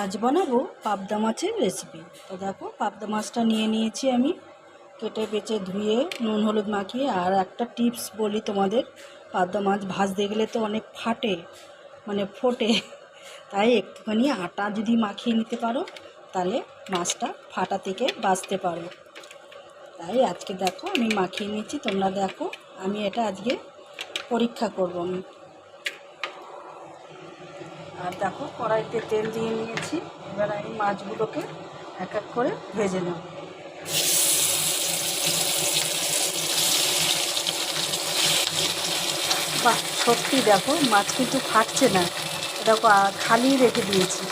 আজ বানাবো পাবদা মাছের রেসিপি। তো দেখো, পাবদা মাছটা নিয়ে নিয়েছি আমি, কেটে বেছে ধুয়ে নুন হলুদ মাখিয়ে। আর একটা টিপস বলি তোমাদের, পাবদা মাছ ভাজতে গেলে তো অনেক ফাটে, মানে ফোটে, তাই একটুখানি আটা যদি মাখিয়ে নিতে পারো তাহলে মাছটা ফাটা থেকে বাঁচতে পারো। তাই আজকে দেখো আমি মাখিয়ে নিচ্ছি, তোমরা দেখো। আমি এটা আজকে পরীক্ষা করব আমি। আর দেখো, কড়াইতে তেল দিয়ে নিয়েছি। এবার আমি মাছগুলোকে এক এক করে ভেজে নেব। বাহ, সত্যি দেখো মাছ কিন্তু ফাটছে না। দেখো খালি রেখে দিয়েছি।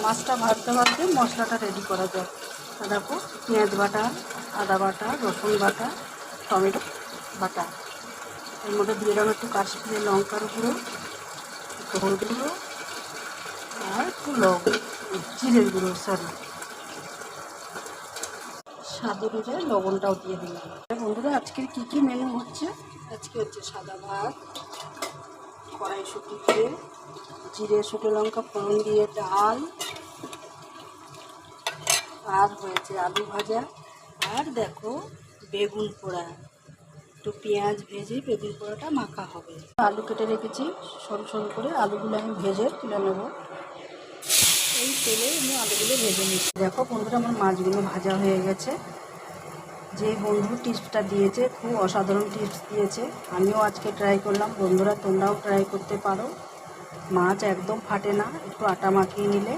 মাছটা ভাজতে ভাজতে মশলাটা রেডি করা যায়। দেখো, পেঁয়াজ বাটা, আদা বাটা, রসুন বাটা, টমেটো বাটা, এর মধ্যে দিয়ে দেবো একটু কাশ্মীরি লঙ্কার গুঁড়ো, একটু হলুদ গুঁড়ো, আর একটু জিরের গুঁড়ো, স্বাদ অনুযায়ী লবণটাও দিয়ে দিলাম। বন্ধুরা, আজকের কী মেনু হচ্ছে, আজকে হচ্ছে সাদা ভাত, কড়াইশুঁটি দিয়ে জিরে শুকনো লঙ্কা ফোড়ন দিয়ে ডাল, আর হয়েছে আলু ভাজা, আর দেখো বেগুন পোড়া। একটু পেঁয়াজ ভেজে বেগুন পোড়াটা মাখা হবে। আলু কেটে রেখেছি সরু সরু করে, আলুগুলো আমি ভেজে তুলে নেব। এই তেলে আমি আলুগুলো ভেজে নিচ্ছি। দেখো বন্ধুরা, আমার মাছগুলো ভাজা হয়ে গেছে। যে বন্ধু টিপসটা দিয়েছে, খুব অসাধারণ টিপস দিয়েছে, আমিও আজকে ট্রাই করলাম। বন্ধুরা, তোমরাও ট্রাই করতে পারো। মাছ একদম ফাটে না একটু আটা মাখিয়ে নিলে।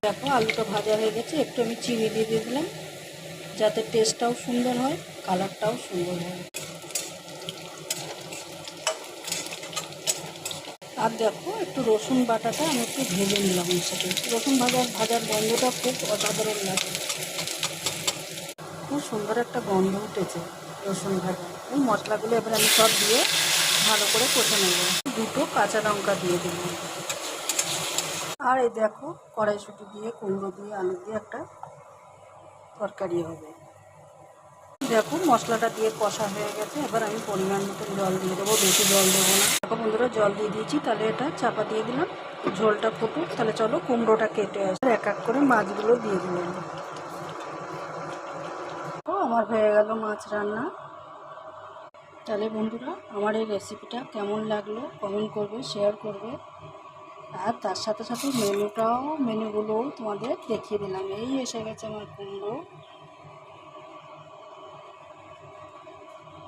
দেখো আলুটা ভাজা হয়ে গেছে, একটু আমি চিনি দিয়ে দিলাম যাতে টেস্টটাও সুন্দর হয়, কালারটাও সুন্দর হয়। আর দেখো, একটু রসুন বাটাটা আমি একটু ভেজে নিলাম এর সাথে। রসুন ভাজার গন্ধটা খুব অসাধারণ লাগে, খুব সুন্দর একটা গন্ধ উঠেছে রসুন ভাজা। এই মশলাগুলো এবার আমি সব দিয়ে ভালো করে কষে নেব। দুটো কাঁচা লঙ্কা দিয়ে দিলাম। আর এই দেখো, কড়াইশুঁটি দিয়ে কুমড়ো দিয়ে আলু দিয়ে একটা তরকারি হবে। দেখো মশলাটা দিয়ে কষা হয়ে গেছে, এবার আমি পরিমাণ মতো জল দিয়ে দেবো, বেশি জল দেবো না। দেখো বন্ধুরা, জল দিয়ে দিয়েছি, তাহলে এটা চাপা দিয়ে দিলাম, ঝোলটা ফুটুক। তাহলে চলো কুমড়োটা কেটে আসে, এক এক করে মাছগুলো দিয়ে দিলাম। আমার হয়ে গেল মাছ রান্না। তাহলে বন্ধুরা, আমার এই রেসিপিটা কেমন লাগলো কমেন্ট করবে, শেয়ার করবে। আর তার সাথে সাথে মেনুগুলোও তোমাদের দেখিয়ে দিলাম। এই এসে গেছে আমার কুমড়ো।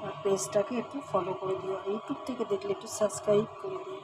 আর পেজটাকে একটু ফলো করে দিও, ইউটিউব থেকে দেখলে একটু সাবস্ক্রাইব করে দিও।